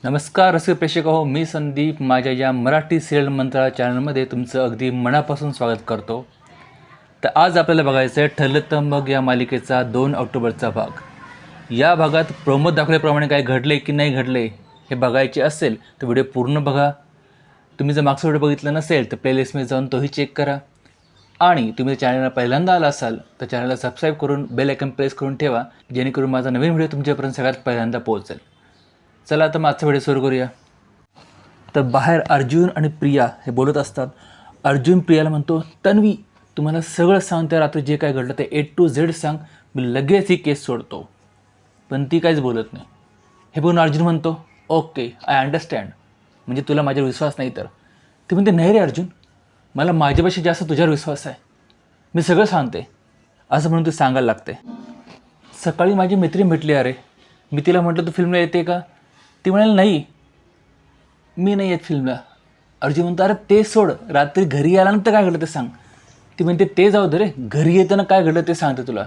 नमस्कार रसिक प्रेक्षक हो, मी संदीप माझ्या या मराठी सिरियल मंत्रा चॅनलमध्ये तुमचं अगदी मनापासून स्वागत करतो. तर आज आपल्याला बघायचं आहे ठरलं तर मग या मालिकेचा 2 ऑक्टोबरचा भाग. या भागात प्रोमो दाखवल्याप्रमाणे काय घडले की नाही घडले हे बघायचे असेल तर व्हिडिओ पूर्ण बघा. तुम्ही जर मागचा व्हिडिओ बघितला नसेल तर प्लेलिस्टमध्ये जाऊन तोही चेक करा. आणि तुम्ही चॅनलला पहिल्यांदा आला असाल तर चॅनलला सबस्क्राईब करून बेल आयकॉन प्रेस करून ठेवा, जेणेकरून माझा नवीन व्हिडिओ तुमच्यापर्यंत सगळ्यात पहिल्यांदा पोहोचेल. चला आता मागचा व्हिडिओ सुरू करूया. तर बाहेर अर्जुन आणि प्रिया हे बोलत असतात. अर्जुन प्रियाला म्हणतो, तन्वी तुम्हाला सगळं सांग, त्या रात्री जे काय घडलं ते A to Z सांग, मी लगेच ही केस सोडतो. पण ती काहीच बोलत नाही. हे बघून अर्जुन म्हणतो, ओके आय अंडरस्टँड, म्हणजे तुला माझ्यावर विश्वास नाही तर. ती म्हणते, नाही रे अर्जुन, मला माझ्यापेक्षा जास्त तुझ्यावर विश्वास आहे, मी सगळं सांगते, असं म्हणून ती सांगायला लागते. सकाळी माझी मैत्रीण भेटली. अरे मी तिला म्हटलं तू फिल्मला येते का? ती म्हणाली नाही, मी नाही येत फिल्मला. अर्जुन म्हणतो, अरे ते सोड, रात्री घरी आल्यानंतर काय घडलं ते सांग. ती म्हणते, ते जाऊ दे रे, घरी येताना काय घडलं ते सांगते तुला.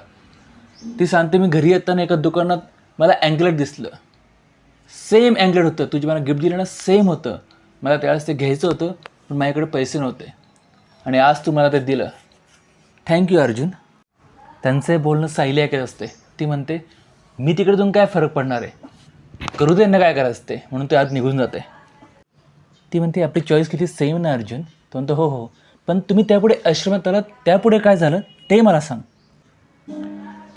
ती सांगते, मी घरी येताना एका दुकानात मला अँकलेट दिसलं. सेम अँकलेट होतं, तुझी मला गिफ्ट दिलं ना सेम होतं. मला त्यावेळेस ते घ्यायचं होतं पण माझ्याकडे पैसे नव्हते आणि आज तू मला ते दिलं. थँक्यू अर्जुन. त्यांचं बोलणं सायली ऐकत असते. ती म्हणते, मी तिकडे जाऊन काय फरक पडणार आहे, करू दे यांना काय करायचं ते, म्हणून ते आत निघून जाते. ती म्हणते, आपली चॉईस किती सेम ना अर्जुन. तो म्हणतो, हो हो, पण तुम्ही त्यापुढे आश्रमात आलात, त्यापुढे काय झालं ते मला सांग.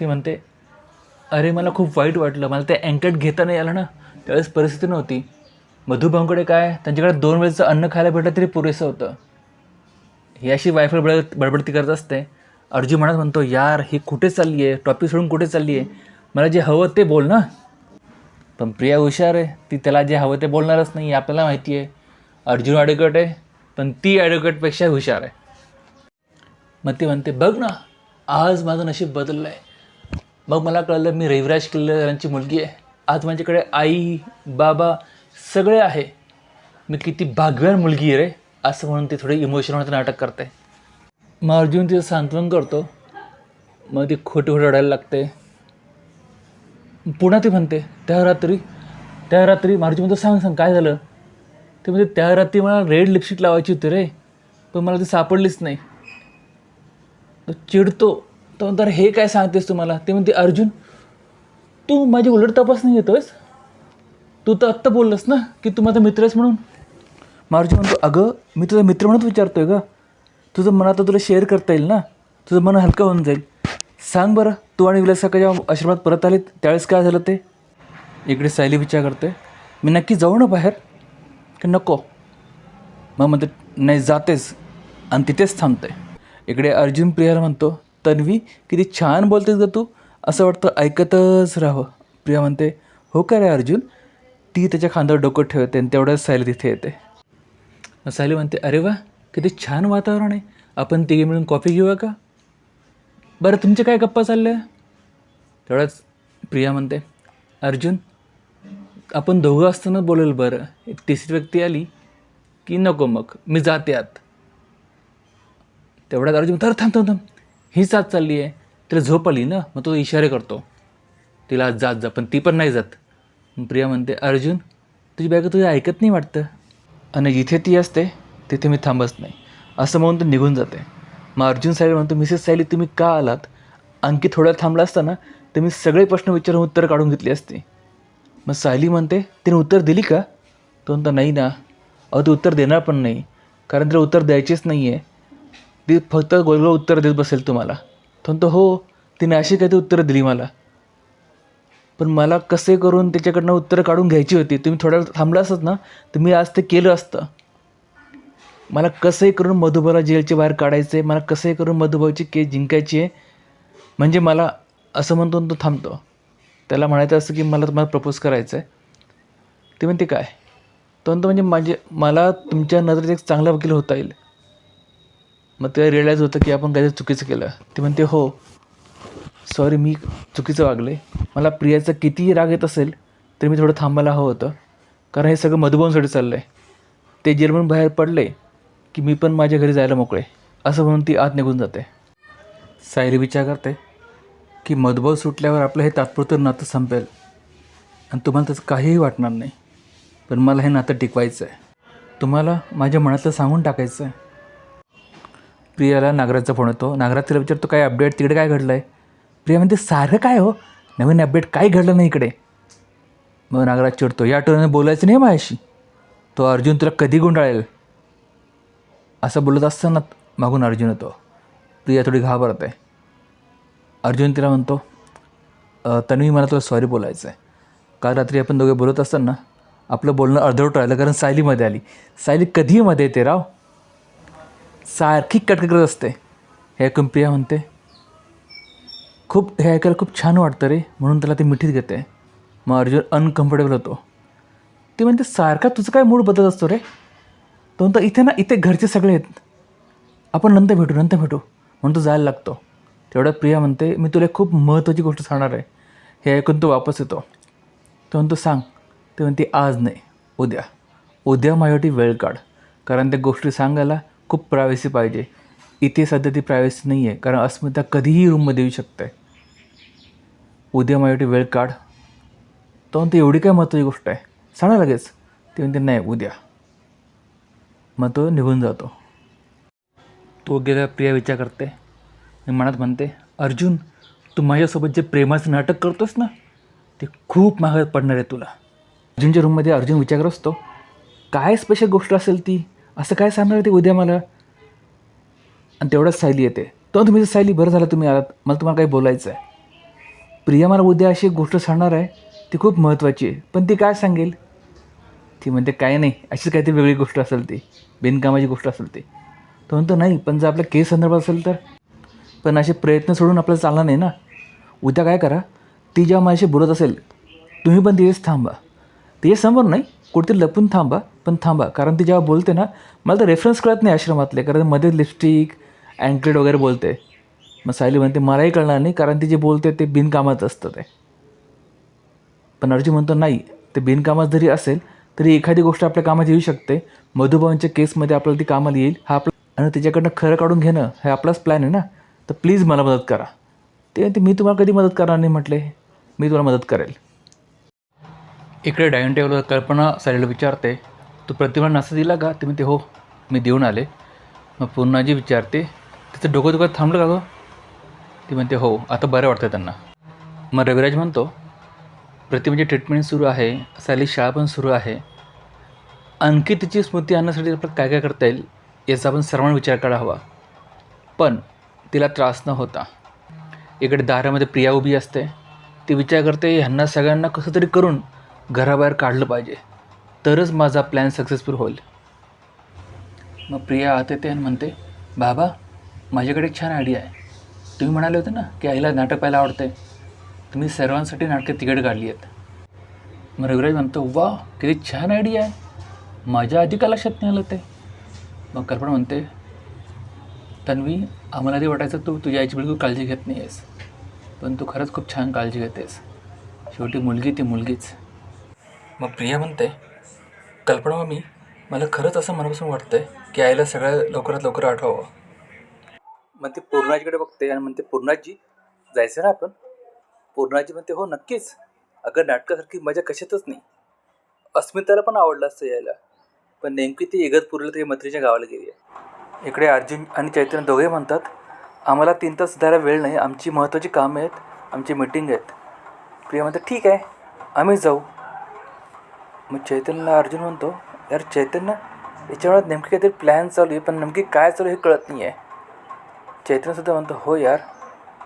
ती म्हणते, अरे मला खूप वाईट वाटलं, मला ते अँकलेट घेता नाही आलं ना, त्यावेळेस परिस्थिती नव्हती. मधुभाऊंकडे काय, त्यांच्याकडे 2 वेळेचं अन्न खायला भेटलं तरी पुरेसं होतं. ही अशी वायफळ बडबडती करत असते. अर्जुन म्हणतो, यार ही कुठे चालली आहे, टॉपिक सोडून कुठे चालली आहे, मला जे हवं ते बोल ना. पण प्रिया हुशार आहे, ती त्याला जे हवं ते बोलणारच नाही, आपल्याला माहिती आहे. अर्जुन ॲडव्होकेट आहे पण ती ॲडव्होकेटपेक्षा हुशार आहे. मग ती म्हणते, बघ ना, आज माझं नशीब बदललं आहे. मग मला कळलं मी रविराज किल्लेदारांची मुलगी आहे. आज माझ्याकडे आई बाबा सगळे आहे, मी किती भाग्यवान मुलगी आहे रे, असं म्हणून ती थोडी इमोशनल होण्याचं नाटक करते. मग अर्जुन तिचं सांत्वन करतो. मग ती खोटी रडायला लागते. पुन्हा ती म्हणते, त्या रात्री अर्जुन म्हणतो, सांग सांग काय झालं. ते म्हणजे त्या रात्री मला रेड लिपस्टिक लावायची होती रे, पण मला ती सापडलीच नाही. तो चिडतो. तो म्हणतो, अरे हे काय सांगतेस तुम्हाला. ते म्हणते, अर्जुन तू माझी उलट तपासणी घेतोयस, तू तर आत्ता बोललंस ना की तू माझा मित्र आहेस म्हणून. मग अर्जुन म्हणतो, अगं मी तुझा मित्र म्हणून विचारतोय का, तुझं मन आता तुला शेअर करता येईल ना, तुझं मन हलकं होऊन जाईल. सांग बरं, तू आणि विलास काका जेव्हा आश्रमात परत आलेत त्यावेळेस काय झालं ते. इकडे सायली विचार करते, मी नक्की जाऊ ना बाहेर की नको. मग म्हणते, नाही जातेस आणि तिथेच थांबते. इकडे अर्जुन प्रियाला म्हणतो, तन्वी किती छान बोलतेस ग तू, असं वाटतं ऐकतच राहावं. प्रिया म्हणते, हो का रे अर्जुन. ती त्याच्या खांद्यावर डोकं ठेवते आणि तेवढ्याच सायली तिथे येते. मग सायली म्हणते, अरे वा किती छान वातावरण आहे, आपण तिघे मिळून कॉफी घेऊया का. बरं तुमच्या काय गप्पा चालल्या. तेवढ्याच प्रिया म्हणते, अर्जुन आपण दोघं असताना बोलेल बरं, एक तिसरी व्यक्ती आली की नको, मग मी जाते आत. तेवढ्यात अर्जुन, तर थांब थांब थांब, हीच आत चालली आहे, तिला झोप आली ना, मग तो इशारे करतो तिला जात जा, पण ती पण नाही जात. मग प्रिया म्हणते, अर्जुन तुझी बायको तुझी ऐकत नाही वाटतं, आणि जिथे ती असते तिथे मी थांबत नाही, असं म्हणून तो निघून जाते. मग अर्जुन सायली म्हणतो, मिसेस सायली तुम्ही का आलात, आणखी थोड्या थांबला असताना तर मी सगळे प्रश्न विचारून उत्तर काढून घेतली असती. मग सायली म्हणते, तिने उत्तर दिली का. तो म्हणतो, नाही ना. अहो ती उत्तर देणार पण नाही, कारण तिला उत्तर द्यायचेच नाही आहे, ती फक्त गोलगोल उत्तर देत बसेल तुम्हाला. तो म्हणतो, हो तिने अशी काही उत्तरं दिली मला, पण मला कसे करून त्याच्याकडनं उत्तरं काढून घ्यायची होती. तुम्ही थोड्या वेळ थांबला असत ना तर मी आज ते केलं असतं. मला कसंही करून मधुभाऊला जेलच्या बाहेर काढायचं आहे, मला कसंही करून मधुभाऊची केस जिंकायची आहे. म्हणजे मला असं म्हणतो तो थांबतो. त्याला म्हणायचं असं की मला तुम्हाला प्रपोज करायचं आहे. ते म्हणते काय. तो म्हणतो, म्हणजे मला तुमच्या नजरेत एक चांगला वकील होता येईल. मग ते रिअलाईज होतं की आपण काहीतरी चुकीचं केलं. ते म्हणते, हो सॉरी मी चुकीचं वागले, मला प्रियाचा कितीही राग येत असेल तरी मी थोडं थांबायला हवं होतं, कारण हे सगळं मधुभाऊंसाठी चाललं आहे. ते जेलमधून बाहेर पडले की मी पण माझ्या घरी जायला मोकळे, असं म्हणून ती आत निघून जाते. सायली विचार करते की मधुभाऊ सुटल्यावर आपलं हे तात्पुरतं नातं संपेल आणि तुम्हाला त्याचं काहीही वाटणार नाही. पण मला हे नातं टिकवायचं आहे. तुम्हाला माझ्या मनातलं सांगून टाकायचं आहे. प्रियाला नागराजचा फोन येतो. नागराज तिला विचारतो काय अपडेट, तिकडे काय घडलं आहे? प्रिया म्हणते सारं काय हो, नवीन अपडेट काही घडलं नाही इकडे. मग नागराज चिडतो, या टोनाने बोलायचं नाही माझ्याशी, तो अर्जुन तुला कधी गुंडाळेल. असं बोलत असताना मागून अर्जुन येतो. प्रिया थोडी घाबरत आहे. अर्जुन तिला म्हणतो, तन्वी मला तुला सॉरी बोलायचं आहे. काल रात्री आपण दोघे बोलत असताना आपलं बोलणं अर्धवट राहिलं कारण सायलीमध्ये आली. सायली कधीही मध्ये येते राव, सारखी कटकट करत असते. हे ऐकून प्रिया म्हणते, हे ऐकायला खूप छान वाटतं रे, म्हणून त्याला ती मिठीत घेते. मग अर्जुन अनकम्फर्टेबल होतो. ती म्हणते सारखा तुझं काय मूड बदलत असतो रे. तो म्हणतो इथे ना, इथे घरचे सगळे आहेत, आपण नंतर भेटू म्हणून तो जायला लागतो. तेवढ्यात प्रिया म्हणते मी तुला खूप महत्त्वाची गोष्ट सांगणार आहे. हे ऐकून तो वापस येतो. तो म्हणतो सांग. ते म्हणते आज नाही, उद्या माझ्यासाठी वेळ काढ, कारण त्या गोष्टी सांगायला खूप प्रायव्हसी पाहिजे. इथे सध्या ती प्रायव्हसी नाही आहे, कारण अस्मिता कधीही रूममध्ये येऊ शकते. उद्या माझ्यासाठी वेळ काढ. तो म्हणते एवढी काय महत्त्वाची गोष्ट आहे, सांगा लगेच. ते म्हणते नाही उद्या. मग तो निघून जातो. तो गेल्या प्रिया विचार करते. मी मनात म्हणते, अर्जुन तू माझ्यासोबत जे प्रेमाचं नाटक करतोस ना, ते खूप महाग पडणार आहे तुला. अर्जुनच्या रूममध्ये अर्जुन विचार करत असतो, काय स्पेशल गोष्ट असेल ती, असं काय सांगणार ते उद्या मला. आणि तेवढ्याच सायली येते. तो तुम्ही सायली बरं झालं तुम्ही आलात, मला तुम्हाला काही बोलायचं आहे. प्रिया मला उद्या अशी एक गोष्ट सांगणार आहे, ती खूप महत्त्वाची आहे, पण ती काय सांगेल. ती म्हणते काय नाही, अशीच काहीतरी वेगळी गोष्ट असेल, ती बिनकामाची गोष्ट असेल ती. तो म्हणतो नाही, पण जर आपल्या केस संदर्भात असेल तर. पण असे प्रयत्न सोडून आपल्याला चालणार नाही ना. उद्या काय करा, ती जेव्हा माझ्याशी बोलत असेल तुम्ही पण तिथेच थांबा. तिच्यासमोर नाही, कुठेतरी लपून थांबा, पण थांबा. कारण ती जेव्हा बोलते ना, मला तर रेफरन्स कळत नाही आश्रमातले, कारण मध्ये लिपस्टिक अँकलेट वगैरे बोलते. मग सायली म्हणते मलाही कळणार नाही, कारण ती जे बोलते ते बिनकामाचं असतं ते. पण अर्जुन म्हणतो नाही, ते बिनकामात जरी असेल तरी एखादी गोष्ट आपल्या कामात येऊ शकते. मधुभाऊंच्या केसमध्ये आपल्याला ती कामाला येईल, हा आपला आणि त्याच्याकडनं खरं काढून घेणं हे आपलाच प्लॅन आहे ना. तर प्लीज मला मदत करा. ते म्हणते मी तुम्हाला कधी मदत करणार नाही. म्हटले मी तुम्हाला मदत करेल. इकडे डायनिंग टेबलवर कल्पना सायलीला विचारते, तू प्रतिमा नाश्ता दिला का? ते म्हणते हो, मी देऊन आले. मग पूर्णाजी विचारते, तिचं डोकं दुखत थांबलं का गं? ती म्हणते हो, आता बरं वाटतं त्यांना. मग रविराज म्हणतो, प्रतिमेची ट्रीटमेंट सुरू आहे, सायली शाळा पण सुरू आहे, आणखी तिची स्मृती आणण्यासाठी आपण काय काय करता येईल याचा आपण सर्वांना विचार करायला हवा, पण तिला त्रास न होता. इकडे दारामध्ये प्रिया उभी असते. ती विचार करते ह्यांना सगळ्यांना कसं तरी करून घराबाहेर काढलं पाहिजे, तरच माझा प्लॅन सक्सेसफुल होईल. मग प्रिया आत येते आणि म्हणते, बाबा माझ्याकडे एक छान आयडिया आहे. तुम्ही म्हणाले होते ना की आईला नाटक पाहायला आवडते, तुम्ही सर्वांसाठी नाटकं तिकीट काढली आहेत. मग रविराज म्हणतो, वा किती छान आयडिया आहे, माझ्या आधी का लक्षात नाही आलं ते. मग कल्पना म्हणते, तन्वी आम्हाला ते वाटायचं तू तुझ्या आईची बिलकुल काळजी घेत नाही आहेस, पण तू खरंच खूप छान काळजी घेतेस. शेवटी मुलगी ती मुलगीच. मग प्रिया म्हणते, कल्पना मम्मी मला खरंच असं मनापासून वाटतं आहे की आईला सगळ्या लवकरात लवकर आठवावं. मग ती पूर्णाजीकडे बघते आणि म्हणते, पूर्णाजी जायचं ना आपण? पूर्णाजी म्हणते हो नक्कीच. अगं नाटकासारखी मजा कशातच नाही. अस्मिताला पण आवडलं असतं यायला, पण नेमकी ती इगतपुरीला ती मैत्रीच्या गावाला गेली आहे. इकडे अर्जुन आणि चैतन्य दोघे म्हणतात, आम्हाला 3 तास द्यायला वेळ नाही, आमची महत्त्वाची कामं आहेत, आमची मीटिंग आहेत. प्रिया म्हणते ठीक आहे, आम्हीच जाऊ. मग चैतन्यला अर्जुन म्हणतो, यार चैतन्य याच्या वेळात नेमकी काहीतरी प्लॅन चालू आहे, पण नेमकी काय चालू हे कळत नाही आहे. चैतन्यसुद्धा म्हणतो हो यार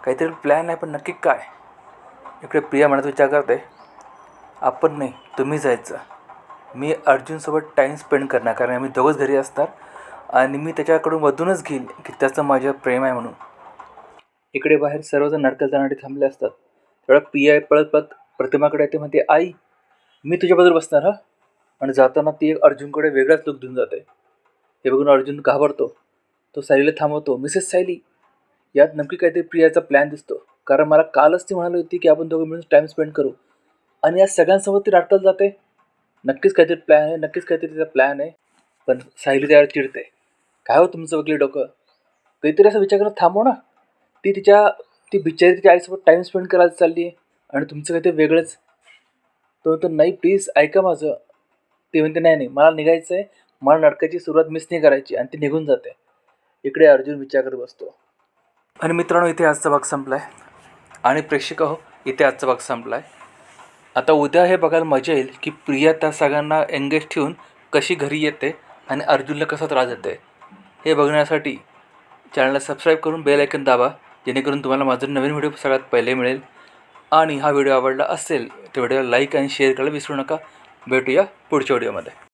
काहीतरी प्लॅन आहे, पण नक्की काय. इकडे प्रिया म्हणत विचार करते, आपण नाही तुम्ही जायचं, मी अर्जुनसोबत टाईम स्पेंड करणार, कारण आम्ही दोघंच घरी असणार आणि मी त्याच्याकडून मधूनच घेईन की त्याचं माझ्यावर प्रेम आहे म्हणून. इकडे बाहेर सर्वजण नाटकाला जाण्यासाठी थांबले असतात. तेवढा प्रिया पळत पळत प्रतिमाकडे येते, म्हणते आई मी तुझ्याबरोबर बसणार हा. आणि जाताना ती एक अर्जुनकडे वेगळाच लुक देऊन जाते. हे बघून अर्जुन घाबरतो. तो सायलीला थांबवतो, मिसेस सायली यात नक्की काहीतरी प्रियाचा प्लॅन दिसतो, कारण मला कालच ती म्हणाली होती की आपण दोघं मिळून टाईम स्पेंड करू, आणि या सगळ्यांसोबत ती नाटकाला जाते. नक्कीच काहीतरी प्लॅन आहे, नक्कीच काहीतरी तिचा प्लॅन आहे. पण सायली त्यावर चिडते, काय हो तुमचं वगैरे डोकं, काहीतरी असा विचार करत थांबव ना. ती बिचारी तिच्या आईसोबत टाईम स्पेंड करायला चालली आहे आणि तुमचं काहीतरी वेगळंच. तो नाही प्लीज ऐका माझं. ते म्हणते नाही नाही मला निघायचं आहे, मला नाटकाची सुरुवात मिस नाही करायची, आणि ती निघून जाते. इकडे अर्जुन विचार करत बसतो. आणि मित्रांनो, इथे आजचा भाग संपला आहे. आणि प्रेक्षक हो, इथे आजचा भाग संपला आहे. आता उद्या हे बघायला मजा येईल की प्रिया त्या सगळ्यांना एंगेज ठेवून कशी घरी येते आणि अर्जुनला कसा त्रास देते. हे बघण्यासाठी चॅनलला सबस्क्राईब करून बेल आयकन दाबा, जेणेकरून तुम्हाला माझा नवीन व्हिडिओ सगळ्यात पहिले मिळेल. आणि हा व्हिडिओ आवडला असेल तर व्हिडिओला लाईक आणि शेअर करायला विसरू नका. भेटूया पुढच्या व्हिडिओमध्ये.